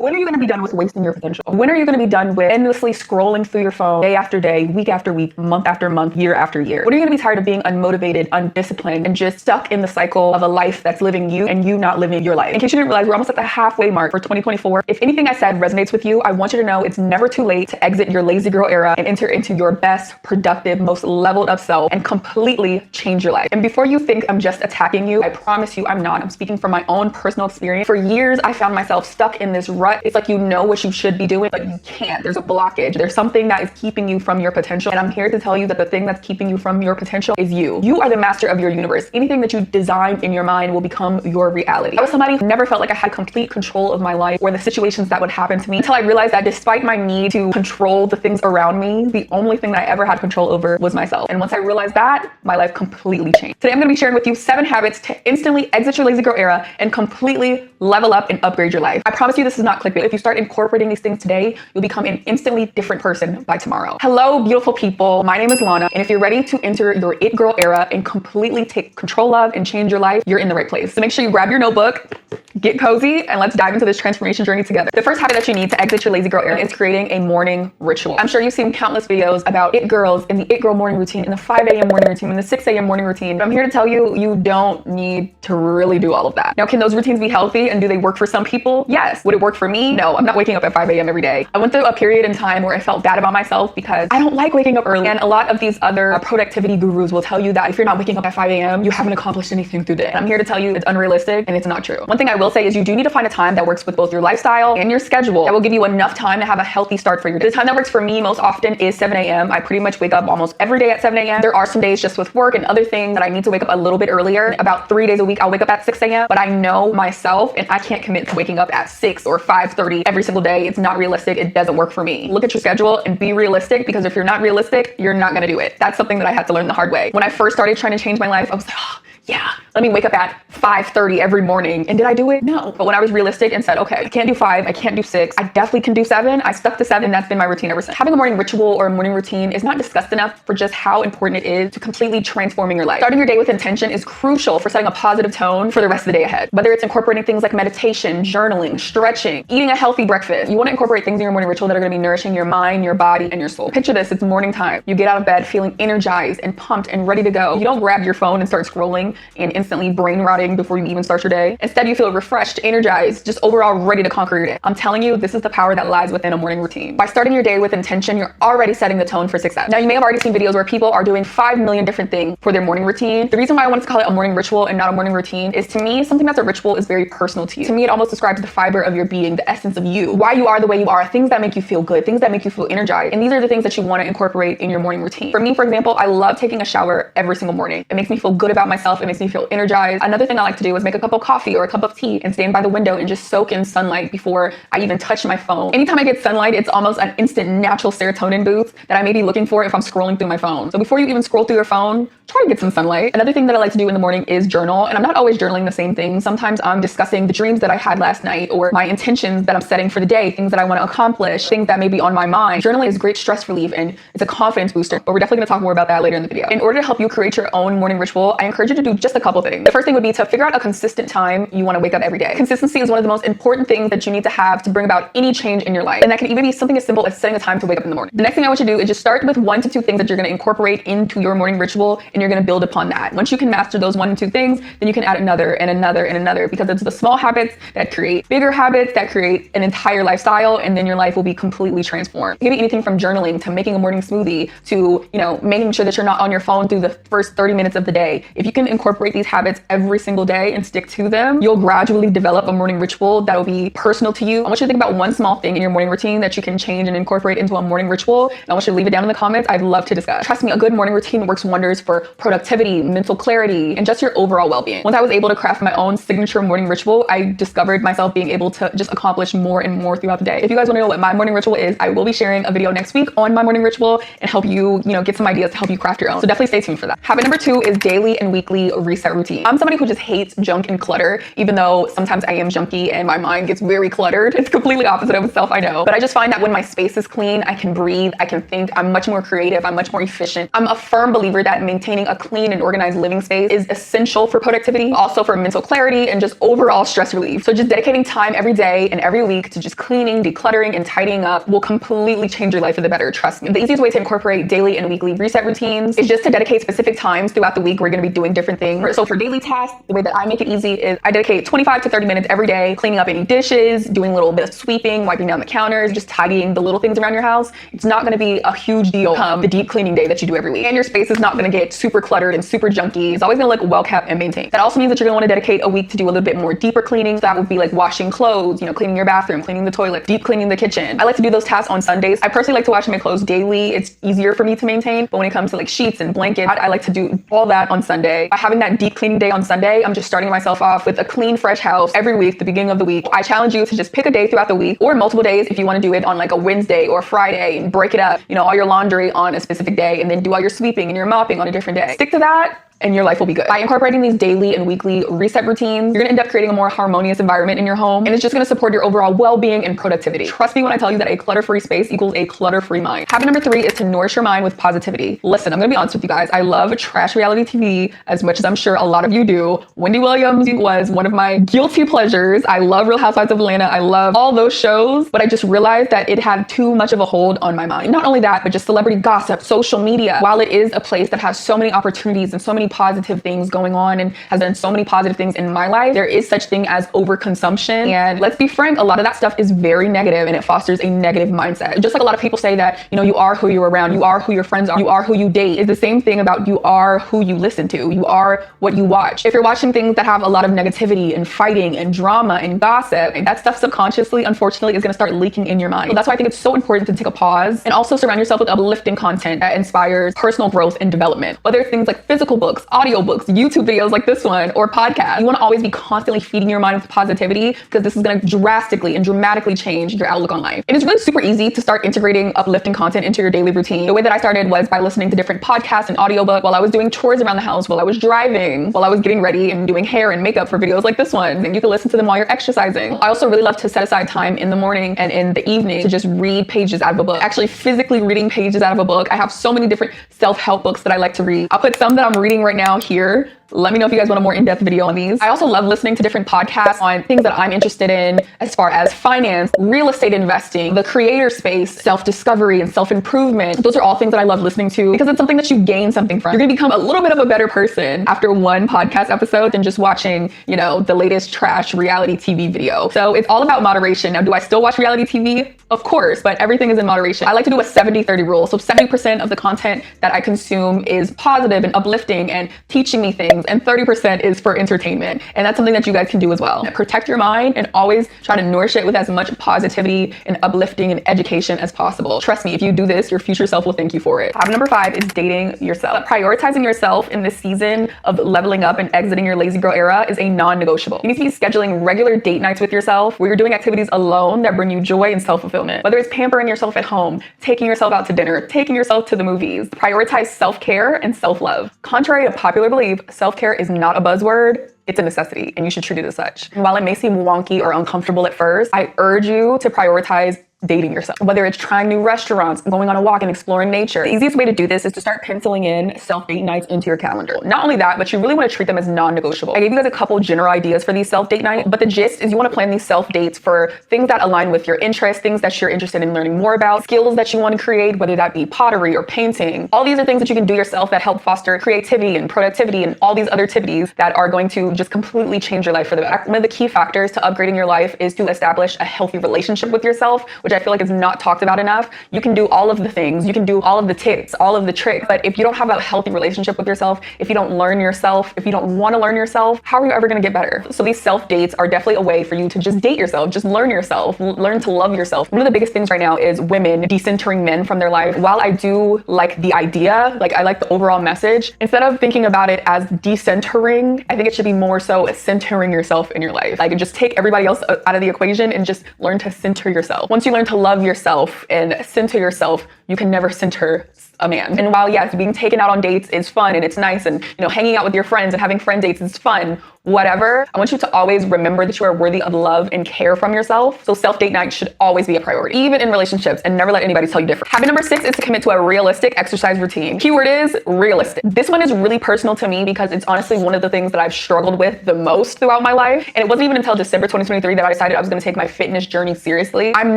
When are you going to be done with wasting your potential? When are you going to be done with endlessly scrolling through your phone day after day, week after week, month after month, year after year? When are you going to be tired of being unmotivated, undisciplined, and just stuck in the cycle of a life that's living you and you not living your life? In case you didn't realize, we're almost at the halfway mark for 2024. If anything I said resonates with you, I want you to know it's never too late to exit your lazy girl era and enter into your best, productive, most leveled up self and completely change your life. And before you think I'm just attacking you, I promise you I'm not. I'm speaking from my own personal experience. For years, I found myself stuck in this rut. It's like you know what you should be doing, but you can't. There's a blockage. There's something that is keeping you from your potential. And I'm here to tell you that the thing that's keeping you from your potential is you. You are the master of your universe. Anything that you design in your mind will become your reality. I was somebody who never felt like I had complete control of my life or the situations that would happen to me until I realized that despite my need to control the things around me, the only thing that I ever had control over was myself. And once I realized that, my life completely changed. Today, I'm going to be sharing with you 7 habits to instantly exit your lazy girl era and completely level up and upgrade your life. I promise you this is not clickbait. If you start incorporating these things today, you'll become an instantly different person by tomorrow. Hello, beautiful people. My name is Lana. And if you're ready to enter your it girl era and completely take control of and change your life, you're in the right place. So make sure you grab your notebook, get cozy, and let's dive into this transformation journey together. The first habit that you need to exit your lazy girl era is creating a morning ritual. I'm sure you've seen countless videos about it girls and the it girl morning routine and the 5 a.m. morning routine and the 6 a.m. morning routine. But I'm here to tell you, you don't need to really do all of that. Now, can those routines be healthy and do they work for some people? Yes. Would it work for me? No, I'm not waking up at 5 a.m. every day. I went through a period in time where I felt bad about myself because I don't like waking up early. And a lot of these other productivity gurus will tell you that if you're not waking up at 5 a.m., you haven't accomplished anything through the day. And I'm here to tell you it's unrealistic and it's not true. One thing I will say is you do need to find a time that works with both your lifestyle and your schedule that will give you enough time to have a healthy start for your day. The time that works for me most often is 7 a.m. I pretty much wake up almost every day at 7 a.m. There are some days just with work and other things that I need to wake up a little bit earlier. About 3 days a week, I'll wake up at 6 a.m. But I know myself and I can't commit to waking up at 6 or 5:30 every single day. It's not realistic. It doesn't work for me. Look at your schedule and be realistic, because if you're not realistic, you're not going to do it. That's something that I had to learn the hard way. When I first started trying to change my life, I was like, oh, yeah, let me wake up at 5:30 every morning. And did I do it? No. But when I was realistic and said, okay, I can't do 5, I can't do 6, I definitely can do 7, I stuck to 7. That's been my routine ever since. Having a morning ritual or a morning routine is not discussed enough for just how important it is to completely transforming your life. Starting your day with intention is crucial for setting a positive tone for the rest of the day ahead. Whether it's incorporating things like meditation, journaling, stretching, eating a healthy breakfast, you want to incorporate things in your morning ritual that are going to be nourishing your mind, your body, and your soul. Picture this, it's morning time. You get out of bed feeling energized and pumped and ready to go. You don't grab your phone and start scrolling and instantly brain rotting before you even start your day. Instead, you feel refreshed, energized, just overall ready to conquer your day. I'm telling you, this is the power that lies within a morning routine. By starting your day with intention, you're already setting the tone for success. Now, you may have already seen videos where people are doing 5 million different things for their morning routine. The reason why I wanted to call it a morning ritual and not a morning routine is, to me, something that's a ritual is very personal to you. To me, it almost describes the fiber of your being, the essence of you, why you are the way you are, things that make you feel good, things that make you feel energized. And these are the things that you want to incorporate in your morning routine. For me, for example, I love taking a shower every single morning. It makes me feel good about myself. It makes me feel energized. Another thing I like to do is make a cup of coffee or a cup of tea and stand by the window and just soak in sunlight before I even touch my phone. Anytime I get sunlight, it's almost an instant natural serotonin boost that I may be looking for if I'm scrolling through my phone. So before you even scroll through your phone, try to get some sunlight. Another thing that I like to do in the morning is journal. And I'm not always journaling the same thing. Sometimes I'm discussing the dreams that I had last night or my intentions that I'm setting for the day, things that I want to accomplish, things that may be on my mind. Journaling is great stress relief and it's a confidence booster, but we're definitely going to talk more about that later in the video. In order to help you create your own morning ritual, I encourage you to do just a couple things. The first thing would be to figure out a consistent time you want to wake up every day. Consistency is one of the most important things that you need to have to bring about any change in your life. And that can even be something as simple as setting a time to wake up in the morning. The next thing I want you to do is just start with 1 to 2 things that you're going to incorporate into your morning ritual, and you're going to build upon that. Once you can master those 1 and 2 things, then you can add another and another and another, because it's the small habits that create bigger habits that create an entire lifestyle, and then your life will be completely transformed. It can be anything from journaling to making a morning smoothie to, making sure that you're not on your phone through the first 30 minutes of the day. If you can incorporate these habits every single day and stick to them, you'll gradually develop a morning ritual that will be personal to you. I want you to think about one small thing in your morning routine that you can change and incorporate into a morning ritual. And I want you to leave it down in the comments. I'd love to discuss. Trust me, a good morning routine works wonders for productivity, mental clarity, and just your overall well-being. Once I was able to craft my own signature morning ritual, I discovered myself being able to just accomplish more and more throughout the day. If you guys want to know what my morning ritual is, I will be sharing a video next week on my morning ritual and help you, get some ideas to help you craft your own. So definitely stay tuned for that. Habit number 2 is daily and weekly reset routine. I'm somebody who just hates junk and clutter, even though sometimes I am junky and my mind gets very cluttered. It's completely opposite of itself, I know. But I just find that when my space is clean, I can breathe, I can think, I'm much more creative, I'm much more efficient. I'm a firm believer that maintaining a clean and organized living space is essential for productivity, also for mental clarity and just overall stress relief. So just dedicating time every day and every week to just cleaning, decluttering, and tidying up will completely change your life for the better, trust me. The easiest way to incorporate daily and weekly reset routines is just to dedicate specific times throughout the week where you're gonna be doing different things. So for daily tasks, the way that I make it easy is I dedicate 25 to 30 minutes every day, cleaning up any dishes, doing a little bit of sweeping, wiping down the counters, just tidying the little things around your house. It's not gonna be a huge deal come the deep cleaning day that you do every week. And your space is not gonna get super cluttered and super junky. It's always gonna look well kept and maintained. That also means that you're gonna wanna dedicate a week to do a little bit more deeper cleaning. So that would be like washing clothes, cleaning your bathroom, cleaning the toilet, deep cleaning the kitchen. I like to do those tasks on Sundays. I personally like to wash my clothes daily. It's easier for me to maintain. But when it comes to like sheets and blankets, I like to do all that on Sunday. By having that deep cleaning day on Sunday, I'm just starting myself off with a clean, fresh house every week, the beginning of the week. I challenge you to just pick a day throughout the week or multiple days if you want to do it on like a Wednesday or Friday and break it up, all your laundry on a specific day and then do all your sweeping and your mopping on a different day. Stick to that and your life will be good. By incorporating these daily and weekly reset routines, you're gonna end up creating a more harmonious environment in your home, and it's just gonna support your overall well-being and productivity. Trust me when I tell you that a clutter-free space equals a clutter-free mind. Habit number 3 is to nourish your mind with positivity. Listen, I'm gonna be honest with you guys. I love trash reality TV as much as I'm sure a lot of you do. Wendy Williams was one of my guilty pleasures. I love Real Housewives of Atlanta. I love all those shows, but I just realized that it had too much of a hold on my mind. Not only that, but just celebrity gossip, social media. While it is a place that has so many opportunities and so many positive things going on and has done so many positive things in my life, there is such thing as overconsumption. And let's be frank, a lot of that stuff is very negative and it fosters a negative mindset. Just like a lot of people say that, you are who you're around, you are who your friends are, you are who you date. It's the same thing about you are who you listen to, you are what you watch. If you're watching things that have a lot of negativity and fighting and drama and gossip, that stuff subconsciously, unfortunately, is gonna start leaking in your mind. So that's why I think it's so important to take a pause and also surround yourself with uplifting content that inspires personal growth and development. Whether it's things like physical books, audio books, YouTube videos like this one, or podcasts. You want to always be constantly feeding your mind with positivity because this is going to drastically and dramatically change your outlook on life. And it's really super easy to start integrating uplifting content into your daily routine. The way that I started was by listening to different podcasts and audiobooks while I was doing chores around the house, while I was driving, while I was getting ready and doing hair and makeup for videos like this one. And you can listen to them while you're exercising. I also really love to set aside time in the morning and in the evening to just read pages out of a book. Actually physically reading pages out of a book. I have so many different self-help books that I like to read. I'll put some that I'm reading right now here. Let me know if you guys want a more in-depth video on these. I also love listening to different podcasts on things that I'm interested in as far as finance, real estate investing, the creator space, self-discovery and self-improvement. Those are all things that I love listening to because it's something that you gain something from. You're gonna become a little bit of a better person after one podcast episode than just watching, the latest trash reality TV video. So it's all about moderation. Now, do I still watch reality TV? Of course, but everything is in moderation. I like to do a 70-30 rule. So 70% of the content that I consume is positive and uplifting and teaching me things, and 30% is for entertainment. And that's something that you guys can do as well. Protect your mind and always try to nourish it with as much positivity and uplifting and education as possible. Trust me, if you do this, your future self will thank you for it. Habit number 5 is dating yourself. Prioritizing yourself in this season of leveling up and exiting your lazy girl era is a non-negotiable. You need to be scheduling regular date nights with yourself where you're doing activities alone that bring you joy and self-fulfillment. Whether it's pampering yourself at home, taking yourself out to dinner, taking yourself to the movies. Prioritize self-care and self-love. Contrary to popular belief, self-care is not a buzzword. It's a necessity, and you should treat it as such. And while it may seem wonky or uncomfortable at first, I urge you to prioritize dating yourself. Whether it's trying new restaurants, going on a walk and exploring nature. The easiest way to do this is to start penciling in self-date nights into your calendar. Not only that, but you really want to treat them as non-negotiable. I gave you guys a couple general ideas for these self-date nights, but the gist is you want to plan these self-dates for things that align with your interests, things that you're interested in learning more about, skills that you want to create, whether that be pottery or painting. All these are things that you can do yourself that help foster creativity and productivity and all these other activities that are going to just completely change your life for the better. One of the key factors to upgrading your life is to establish a healthy relationship with yourself, which I feel like is not talked about enough. You can do all of the things, you can do all of the tips, all of the tricks, but if you don't have a healthy relationship with yourself, if you don't learn yourself, if you don't want to learn yourself, how are you ever going to get better? So these self-dates are definitely a way for you to just date yourself, just learn yourself, learn to love yourself. One of the biggest things right now is women decentering men from their life. While I do like the idea, I like the overall message, instead of thinking about it as decentering, I think it should be more so centering yourself in your life. Just take everybody else out of the equation and just learn to center yourself. Once you learn to love yourself and center yourself, you can never center a man. And while yes, being taken out on dates is fun and it's nice, and hanging out with your friends and having friend dates is fun, whatever, I want you to always remember that you are worthy of love and care from yourself. So self-date night should always be a priority, even in relationships, and never let anybody tell you different. Habit number 6 is to commit to a realistic exercise routine. Keyword is realistic. This one is really personal to me because it's honestly one of the things that I've struggled with the most throughout my life. And it wasn't even until December 2023 that I decided I was going to take my fitness journey seriously. I'm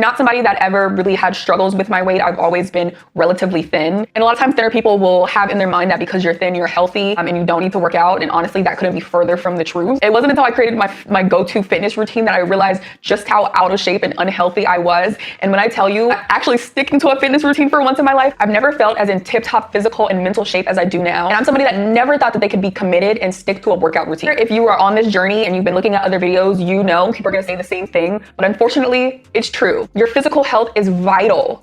not somebody that ever really had struggles with my weight. I've always been relatively thin. And a lot of times thinner people will have in their mind that because you're thin, you're healthy, and you don't need to work out. And honestly, that couldn't be further from the truth. It wasn't until I created my go-to fitness routine that I realized just how out of shape and unhealthy I was. And when I tell you, actually sticking to a fitness routine for once in my life, I've never felt as in tip-top physical and mental shape as I do now. And I'm somebody that never thought that they could be committed and stick to a workout routine. If you are on this journey and you've been looking at other videos, people are gonna say the same thing, but unfortunately, it's true. Your physical health is vital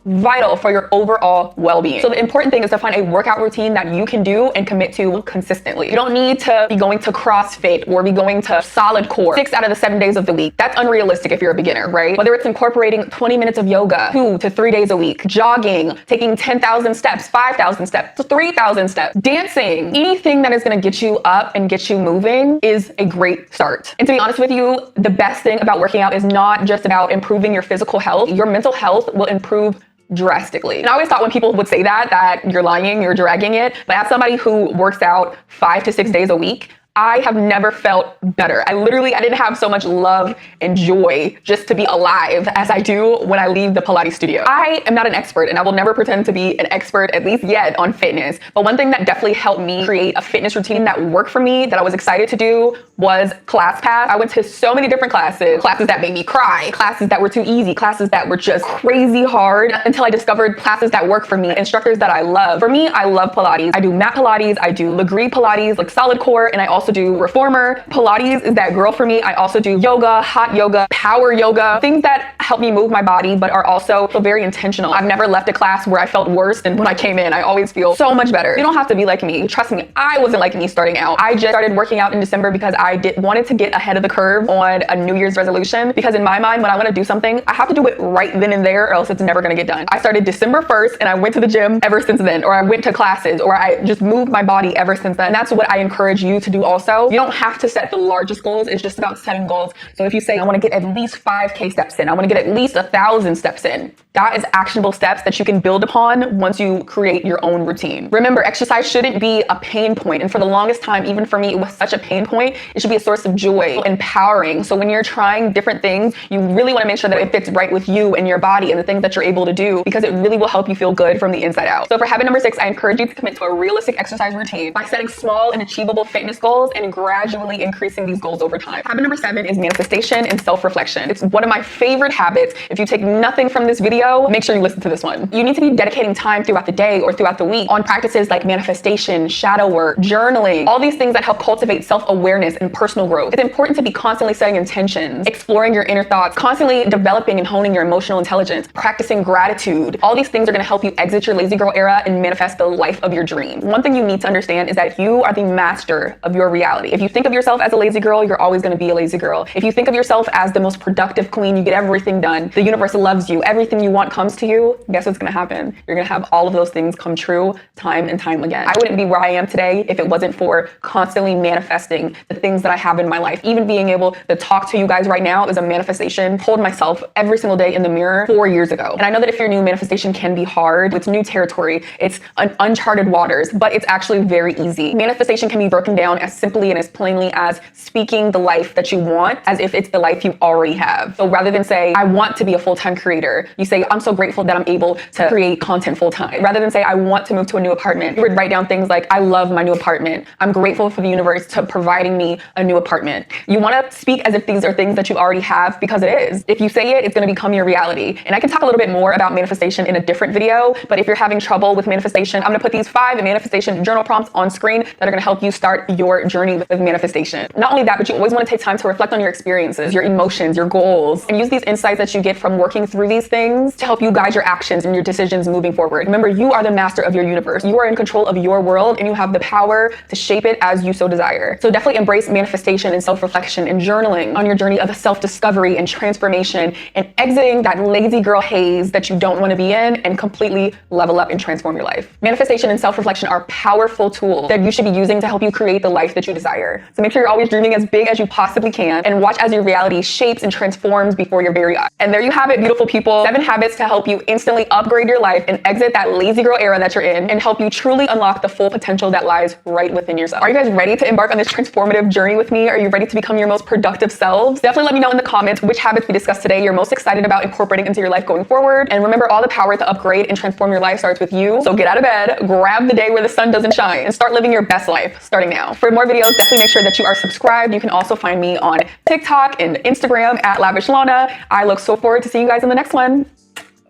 for your overall well-being. So the important thing is to find a workout routine that you can do and commit to consistently. You don't need to be going to CrossFit or be going to solid core 6 out of the 7 days of the week. That's unrealistic if you're a beginner, right? Whether it's incorporating 20 minutes of yoga 2 to 3 days a week, jogging, taking 10,000 steps, 5,000 steps, 3,000 steps, dancing, anything that is gonna get you up and get you moving is a great start. And to be honest with you, the best thing about working out is not just about improving your physical health. Your mental health will improve drastically. And I always thought when people would say that you're lying, you're dragging it. But as somebody who works out 5 to 6 days a week, I have never felt better. I didn't have so much love and joy just to be alive as I do when I leave the Pilates studio. I am not an expert, and I will never pretend to be an expert, at least yet, on fitness. But one thing that definitely helped me create a fitness routine that worked for me, that I was excited to do, was ClassPass. I went to so many different classes that made me cry, classes that were too easy, classes that were just crazy hard, until I discovered classes that work for me, instructors that I love. For me, I love Pilates. I do mat Pilates, I do Legree Pilates, like solid core, and I also do reformer. Pilates is that girl for me. I also do yoga, hot yoga, power yoga, things that help me move my body, but are also very intentional. I've never left a class where I felt worse than when I came in. I always feel so much better. You don't have to be like me. Trust me, I wasn't like me starting out. I just started working out in December because I wanted to get ahead of the curve on a New Year's resolution, because in my mind, when I want to do something, I have to do it right then and there, or else it's never going to get done. I started December 1st and I went to the gym ever since then, or I went to classes, or I just moved my body ever since then. And that's what I encourage you to do also. You don't have to set the largest goals. It's just about setting goals. So if you say, I want to get at least 5K steps in, I want to get at least 1,000 steps in, that is actionable steps that you can build upon once you create your own routine. Remember, exercise shouldn't be a pain point. And for the longest time, even for me, it was such a pain point. It should be a source of joy, empowering. So when you're trying different things, you really want to make sure that it fits right with you and your body and the things that you're able to do, because it really will help you feel good from the inside out. So for habit number 6, I encourage you to commit to a realistic exercise routine by setting small and achievable fitness goals and gradually increasing these goals over time. Habit number 7 is manifestation and self-reflection. It's one of my favorite habits. If you take nothing from this video, make sure you listen to this one. You need to be dedicating time throughout the day or throughout the week on practices like manifestation, shadow work, journaling, all these things that help cultivate self-awareness and personal growth. It's important to be constantly setting intentions, exploring your inner thoughts, constantly developing and honing your emotional intelligence, practicing gratitude. All these things are going to help you exit your lazy girl era and manifest the life of your dreams. One thing you need to understand is that you are the master of your reality. If you think of yourself as a lazy girl, you're always going to be a lazy girl. If you think of yourself as the most productive queen, you get everything done, the universe loves you, everything you want comes to you, guess what's going to happen? You're going to have all of those things come true time and time again. I wouldn't be where I am today if it wasn't for constantly manifesting the things that I have in my life. Even being able to talk to you guys right now is a manifestation. Told myself every single day in the mirror 4 years ago. And I know that if you're new, manifestation can be hard. It's new territory. It's uncharted waters, but it's actually very easy. Manifestation can be broken down as simply and as plainly as speaking the life that you want as if it's the life you already have. So rather than say, I want to be a full-time creator, you say, I'm so grateful that I'm able to create content full-time. Rather than say, I want to move to a new apartment, you would write down things like, I love my new apartment. I'm grateful for the universe to providing me a new apartment. You want to speak as if these are things that you already have, because it is. If you say it, it's going to become your reality. And I can talk a little bit more about manifestation in a different video, but if you're having trouble with manifestation, I'm going to put these 5 manifestation journal prompts on screen that are going to help you start your journey with manifestation. Not only that, but you always want to take time to reflect on your experiences, your emotions, your goals, and use these insights insights that you get from working through these things to help you guide your actions and your decisions moving forward. Remember, you are the master of your universe. You are in control of your world, and you have the power to shape it as you so desire. So definitely embrace manifestation and self-reflection and journaling on your journey of self-discovery and transformation, and exiting that lazy girl haze that you don't want to be in, and completely level up and transform your life. Manifestation and self-reflection are powerful tools that you should be using to help you create the life that you desire. So make sure you're always dreaming as big as you possibly can, and watch as your reality shapes and transforms before your very eyes. And there you have it, beautiful people. 7 habits to help you instantly upgrade your life and exit that lazy girl era that you're in, and help you truly unlock the full potential that lies right within yourself. Are you guys ready to embark on this transformative journey with me? Are you ready to become your most productive selves? Definitely let me know in the comments which habits we discussed today you're most excited about incorporating into your life going forward. And remember, all the power to upgrade and transform your life starts with you. So get out of bed, grab the day where the sun doesn't shine, and start living your best life starting now. For more videos, definitely make sure that you are subscribed. You can also find me on TikTok and Instagram at Lavish Lana. I look so forward to seeing you guys in the next one.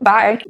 Bye.